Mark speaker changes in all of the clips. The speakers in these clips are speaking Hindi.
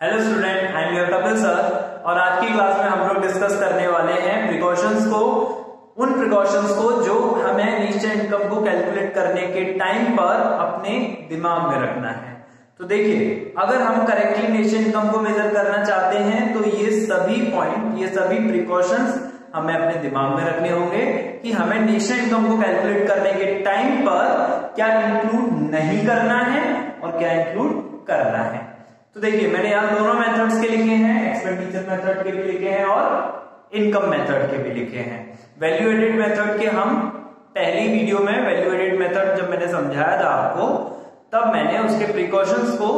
Speaker 1: Hello student, I am your Kapil sir. और आज की क्लास में हम लोग डिस्कस करने वाले हैं उन प्रिकॉशंस को जो हमें निश्चय इनकम को कैलकुलेट करने के टाइम पर अपने दिमाग में रखना है। तो देखिए, अगर हम करेक्टली निश्चय इनकम को मेजर करना चाहते हैं तो ये सभी प्रिकॉशंस हमें अपने दिमाग में रखने होंगे कि हमें निश्चय इनकम को कैलकुलेट करने के टाइम पर क्या इंक्लूड नहीं करना है और क्या इंक्लूड करना है। तो देखिए, मैंने यहाँ दोनों मेथड्स के लिखे हैं, एक्सपेंडिचर मेथड के भी लिखे हैं और इनकम मेथड के भी लिखे हैं। वैल्यू एडेड मेथड के हम पहली वीडियो में वैल्यू एडेड मेथड जब मैंने समझाया था आपको, तब मैंने उसके प्रिकॉशंस को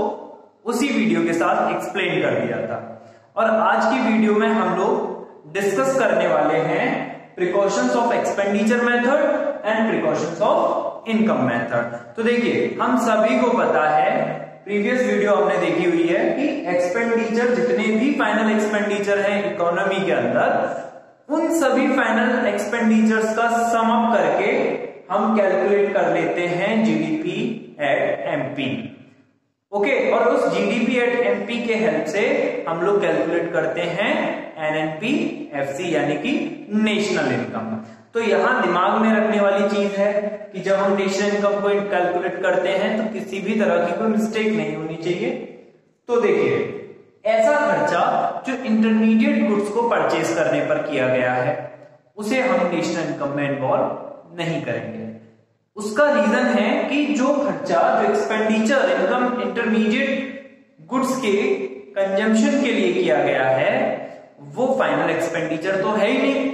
Speaker 1: उसी वीडियो के साथ एक्सप्लेन कर दिया था। और आज की वीडियो में हम लोग डिस्कस करने वाले हैं precautions of expenditure method and precautions of income method. तो देखिए, हम सभी को पता है, प्रीवियस वीडियो हमने देखी हुई है कि एक्सपेंडिचर, जितने भी फाइनल एक्सपेंडिचर हैं इकोनॉमी के अंदर, उन सभी फाइनल एक्सपेंडिचर्स का सम अप करके हम कैलकुलेट कर लेते हैं जीडीपी एट एमपी। ओके, और उस जीडीपी एट एमपी के हेल्प से हम लोग कैलकुलेट करते हैं एनएनपी-एफसी यानी कि नेशनल इनकम। तो यहां दिमाग में रखने वाली चीज है कि जब हम नेशनल इनकम को कैलकुलेट करते हैं तो किसी भी तरह की कोई मिस्टेक नहीं होनी चाहिए। तो देखिए, ऐसा खर्चा जो इंटरमीडिएट गुड्स को परचेज करने पर किया गया है उसे हम नेशनल इनकम में इन्वॉल्व नहीं करेंगे। उसका रीजन है कि जो खर्चा, जो एक्सपेंडिचर इनकम इंटरमीडिएट गुड्स के कंजम्पशन के लिए किया गया है वो फाइनल एक्सपेंडिचर तो है ही नहीं,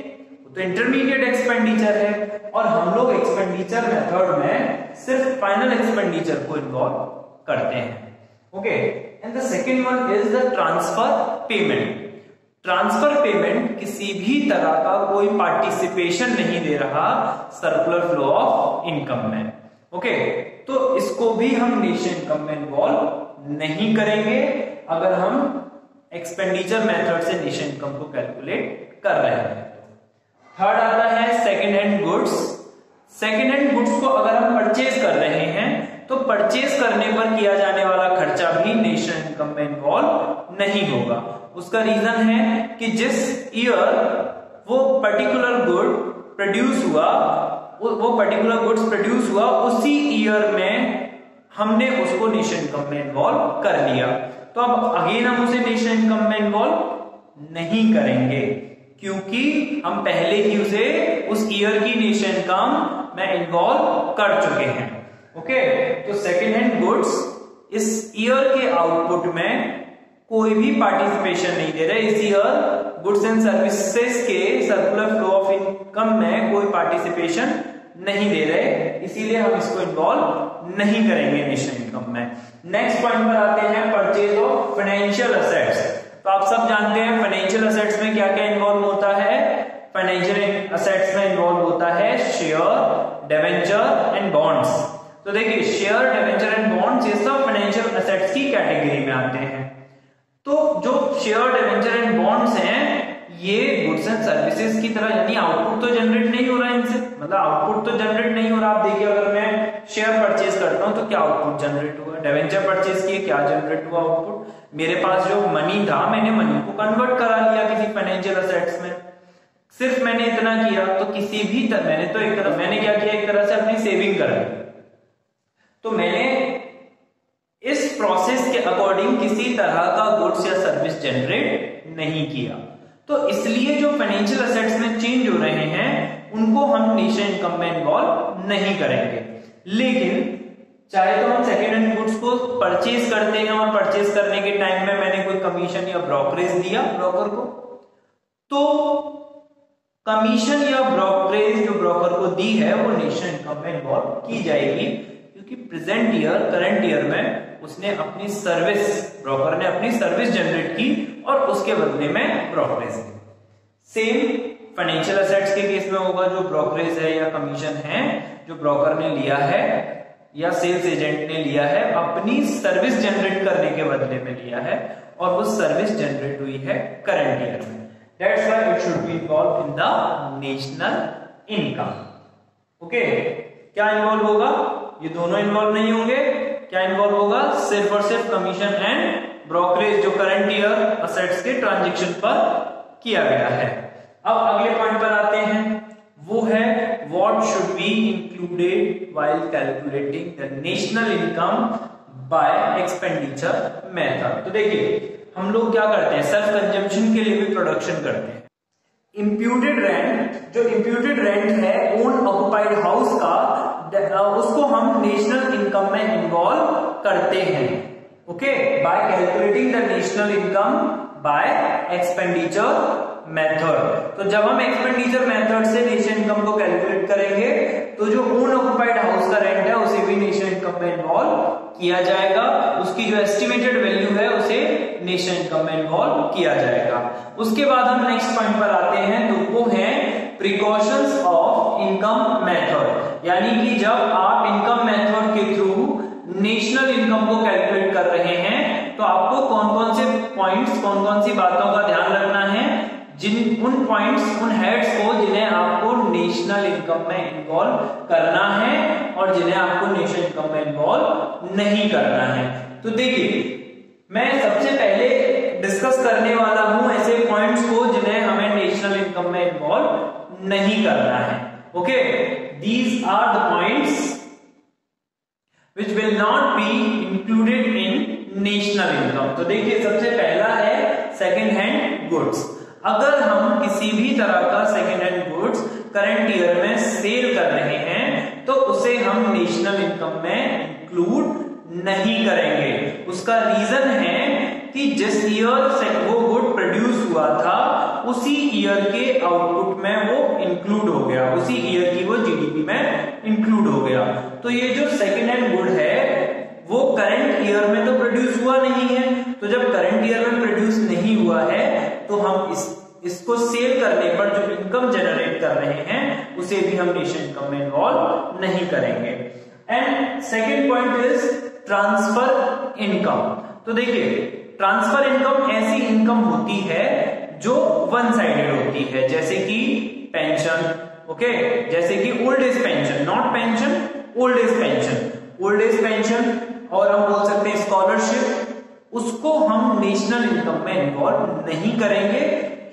Speaker 1: तो इंटरमीडिएट एक्सपेंडिचर है। और हम लोग एक्सपेंडिचर मेथड में सिर्फ फाइनल एक्सपेंडिचर को इन्वॉल्व करते हैं। Okay, and the second one is the transfer payment. Transfer payment किसी भी तरह का कोई पार्टिसिपेशन नहीं दे रहा सर्कुलर फ्लो ऑफ इनकम में। ओके, तो इसको भी हम नेशनल इनकम में इन्वॉल्व नहीं करेंगे अगर हम एक्सपेंडिचर मेथड से नेशनल इनकम को कैलकुलेट कर रहे हैं। थर्ड आता है second hand goods. Second hand goods को अगर हम परचेज कर रहे हैं तो परचेज करने पर किया जाने वाला खर्चा भी नेशनल इनकम में इन्वॉल्व नहीं होगा। उसका रीजन है कि जिस ईयर वो पर्टिकुलर गुड प्रोड्यूस हुआ, उसी ईयर में हमने उसको नेशनल इनकम में इन्वॉल्व कर लिया। तो अब अगेन हम उसे नेशनल इनकम में इन्वॉल्व नहीं करेंगे क्योंकि हम पहले ही उसे उस ईयर की नेशनल इनकम में इन्वॉल्व कर चुके हैं। ओके, तो सेकेंड हैंड गुड्स इस ईयर के आउटपुट में कोई भी पार्टिसिपेशन नहीं दे रहे। इस ईयर गुड्स एंड सर्विसेज के सर्कुलर फ्लो ऑफ इनकम में कोई पार्टिसिपेशन नहीं दे रहे, इसीलिए हम इसको इन्वॉल्व नहीं करेंगे नेशनल इनकम में। नेक्स्ट पॉइंट पर आते हैं परचेज ऑफ फाइनेंशियल असेट्स। तो आप सब जानते हैं फाइनेंशियल असेट्स में क्या क्या इन्वॉल्व होता है। फाइनेंशियल असेट्स में इन्वॉल्व होता है शेयर, डिवेंचर एंड बॉन्ड्स। तो देखिए, शेयर, डिवेंचर एंड बॉन्ड्स ये सब फाइनेंशियल असेट्स की कैटेगरी में आते हैं। तो जो शेयर, डिवेंचर एंड बॉन्ड्स हैं ये गुड्स एंड सर्विसेज की तरह, यानी आउटपुट तो जनरेट नहीं हो रहा है इनसे, मतलब आउटपुट तो जनरेट नहीं हो रहा। आप देखिए, अगर मैं शेयर परचेज करता हूं तो क्या आउटपुट जनरेट हुआ, डिवेंचर परचेज किए क्या जनरेट हुआ आउटपुट। मेरे पास जो मनी था, मैंने मनी को कन्वर्ट करा लिया किसी फाइनेंशियल असेट्स में। सिर्फ मैंने इतना किया, तो किसी भी मैंने क्या किया, एक तरह से अपनी सेविंग करा। तो मैंने इस प्रोसेस के अकॉर्डिंग किसी तरह का गुड्स या सर्विस जनरेट नहीं किया। तो इसलिए जो फाइनेंशियल असेट्स में चेंज हो रहे हैं उनको हम नेशनल इनकम में इन्वॉल्व नहीं करेंगे। लेकिन चाहे तो हम सेकेंड हैंड गुड्स को परचेज करते हैं और परचेज करने के टाइम में मैंने कोई कमीशन या ब्रोकरेज दिया ब्रोकर को, तो कमीशन या ब्रोकरेज जो ब्रोकर को दी है वो नेशनल इनकम में इन्वॉल्व की जाएगी क्योंकि करंट ईयर में उसने अपनी सर्विस, ब्रोकर ने अपनी सर्विस जनरेट की और उसके बदले में ब्रोकरेज दी। सेम फाइनेंशियल असेट्स के केस में होगा, जो ब्रोकरेज है या कमीशन है जो ब्रोकर ने लिया है या सेल्स एजेंट ने लिया है, अपनी सर्विस जनरेट करने के बदले में लिया है और वो सर्विस जनरेट हुई है करंट ईयर में। That's why it should be involve in the national income. Okay, क्या इन्वॉल्व होगा? ये दोनों इन्वॉल्व नहीं होंगे। क्या इन्वॉल्व होगा? सिर्फ और सिर्फ कमीशन एंड ब्रोकरेज जो करंट असेट्स के ट्रांजैक्शन पर किया गया है। अब अगले पॉइंट पर आते हैं, वो है what should be included while calculating the national income by expenditure method. तो देखिए हम लोग क्या करते हैं, सेल्फ कंजम्पशन के लिए भी प्रोडक्शन करते हैं। इम्प्यूटेड रेंट, जो इम्प्यूटेड रेंट है ओन ऑक्युपाइड हाउस का, उसको हम नेशनल इनकम में इन्वॉल्व करते हैं। Okay, bye calculating the national income by expenditure method. तो जब हम एक्सपेंडिचर मेथड से नेशनल इनकम को कैलकुलेट करेंगे तो जो ओन ऑक्युपाइड हाउस का रेंट है उसे भी नेशनल इनकम में इन्वॉल्व किया जाएगा, उसकी जो एस्टिमेटेड वैल्यू है उसे नेशनल इनकम में इन्वॉल्व किया जाएगा। उसके बाद हम नेक्स्ट पॉइंट पर आते हैं, तो वो है प्रिकॉशंस ऑफ इनकम मेथड। यानी कि जब आप इनकम मेथड के थ्रू नेशनल इनकम को कैलकुलेट कर रहे हैं तो आपको कौन कौन से पॉइंट्स, कौन कौन सी बातों का ध्यान रखना है, उन पॉइंट्स, उन हेड्स को जिन्हें आपको नेशनल इनकम में इन्वॉल्व करना है और जिन्हें आपको नेशनल इनकम में इन्वॉल्व नहीं करना है। तो देखिए मैं सबसे पहले डिस्कस करने वाला हूं ऐसे पॉइंट्स को जिन्हें हमें नेशनल इनकम में इन्वॉल्व नहीं करना है। Okay, these are the points which will not be included in national income। तो देखिए सबसे पहला है सेकेंड हैंड गुड्स। अगर हम किसी भी तरह का second hand goods current year में सेल कर रहे हैं तो उसे हम नेशनल इनकम में इंक्लूड नहीं करेंगे। उसका रीजन है कि जिस ईयर से वो गुड प्रोड्यूस हुआ था उसी ईयर के आउटपुट में वो इंक्लूड हो गया, उसी ईयर की वो जीडीपी में इंक्लूड हो गया। तो ये जो सेकेंड हैंड गुड है वो करंट ईयर में तो प्रोड्यूस हुआ नहीं है, तो जब करंट ईयर में प्रोड्यूस नहीं हुआ है तो हम इसको सेल करने पर जो इनकम जनरेट कर रहे हैं उसे भी हम नेशनल इनकम में इन्वॉल्व नहीं करेंगे। And second point is transfer income. तो देखिए ट्रांसफर इनकम ऐसी इनकम होती है जो वन साइडेड होती है, जैसे कि पेंशन। ओके, जैसे कि old age pension, not pension, old age pension, old age pension, और हम बोल सकते हैं स्कॉलरशिप, उसको हम नेशनल इनकम में इन्वॉल्व नहीं करेंगे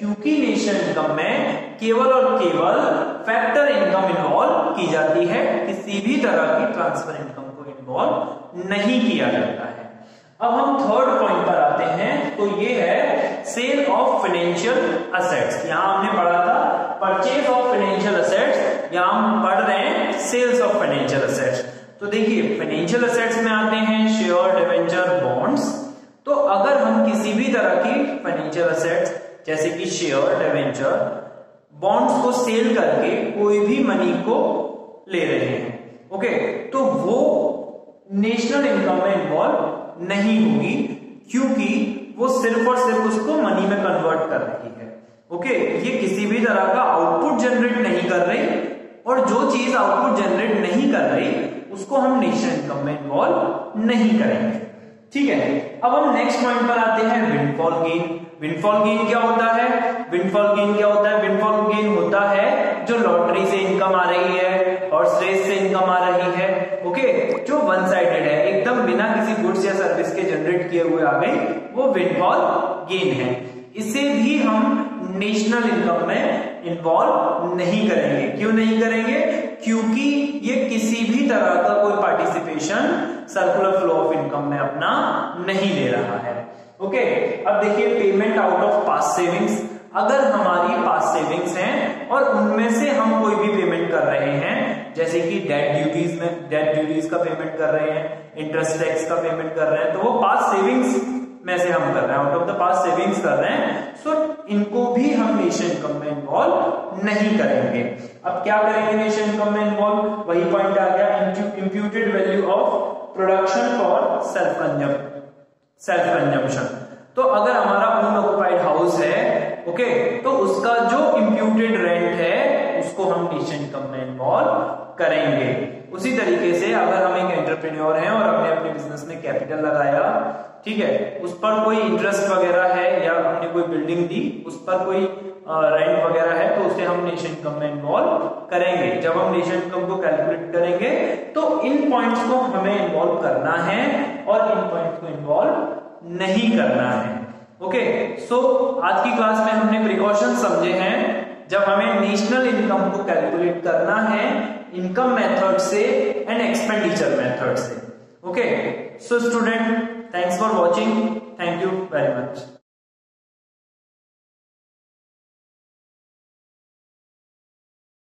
Speaker 1: क्योंकि नेशनल इनकम में केवल और केवल फैक्टर इनकम इन्वॉल्व की जाती है, किसी भी तरह की ट्रांसफर इनकम को इन्वॉल्व नहीं किया जाता है। अब हम थर्ड पॉइंट पर आते हैं, तो ये है सेल ऑफ फाइनेंशियल असेट्स। यहां हमने पढ़ा था परचेज ऑफ फाइनेंशियल असेट्स, यहां हम पढ़ रहे हैं सेल्स ऑफ फाइनेंशियल असेट्स। तो देखिए फाइनेंशियल असेट्स में आते हैं शेयर, डिवेंचर, बॉन्ड्स। तो अगर हम किसी भी तरह की फाइनेंशियल असेट्स जैसे कि शेयर, डिवेंचर, बॉन्ड्स को सेल करके कोई भी मनी को ले रहे हैं, ओके, तो वो नेशनल इनकम में इन्वॉल्व नहीं होगी क्योंकि वो सिर्फ और सिर्फ उसको मनी में कन्वर्ट कर रही है। ओके, ये किसी भी तरह का आउटपुट जनरेट नहीं कर रही, और जो चीज आउटपुट जनरेट नहीं कर रही उसको हम नेशनल इनकम में इन्वॉल्व नहीं करेंगे। ठीक है, अब हम नेक्स्ट पॉइंट पर आते हैं विंडफॉल गेन। विंडफॉल गेन क्या होता है? विंडफॉल गेन क्या होता है? विंडफॉल गेन होता है जो लॉटरी से इनकम आ रही है, हॉर्स रेस से इनकम आ रही है, ओके, जो वन साइडेड है, एकदम बिना किसी गुड्स या सर्विस के जनरेट किए हुए आ गई, वो विंडफॉल गेन है। इसे भी हम नेशनल इनकम में इन्वॉल्व नहीं करेंगे। क्यों नहीं करेंगे? क्योंकि ये किसी भी तरह का कोई participation circular flow of income में अपना नहीं ले रहा है। ओके, अब देखिए payment out of past savings. अगर हमारी पास्ट सेविंग्स हैं और उनमें से हम कोई भी पेमेंट कर रहे हैं, जैसे कि डेट ड्यूटीज में, डेट ड्यूटीज का पेमेंट कर रहे हैं, इंटरेस्ट टैक्स का पेमेंट कर रहे हैं, तो वो पास्ट सेविंग्स में से हम कर रहे हैं, out of the past savings कर रहे हैं, सो इनको भी हम नेशनल इनकम में इन्वॉल्व नहीं करेंगे। अब क्या करेंगे नेशनल इनकम में इन्वॉल्व? वही पॉइंट आ गया, imputed value of production for self consumption. तो अगर हमारा ओन ऑक्युपाइड हाउस है, ओके, तो उसका जो इंप्यूटेड रेंट है उसको हम नेशनल इनकम में इन्वॉल्व करेंगे। उसी तरीके से अगर हम एक एंटरप्रेन्योर हैं और हमने अपने बिजनेस में कैपिटल लगाया, ठीक है, उस पर कोई इंटरेस्ट वगैरह है या हमने कोई बिल्डिंग दी, उस पर कोई रेंट वगैरह है, तो उसे हम नेशनल इनकम में इन्वॉल्व करेंगे। जब हम नेशनल इनकम को कैलकुलेट करेंगे तो इन पॉइंट्स को हमें इन्वॉल्व करना है और इन पॉइंट्स को इन्वॉल्व नहीं करना है। ओके, सो आज की क्लास में हमने प्रिकॉशन समझे हैं जब हमें नेशनल इनकम को कैलकुलेट करना है इनकम मेथड से एंड एक्सपेंडिचर मेथड से। Okay, so student, thanks for watching, thank you very much.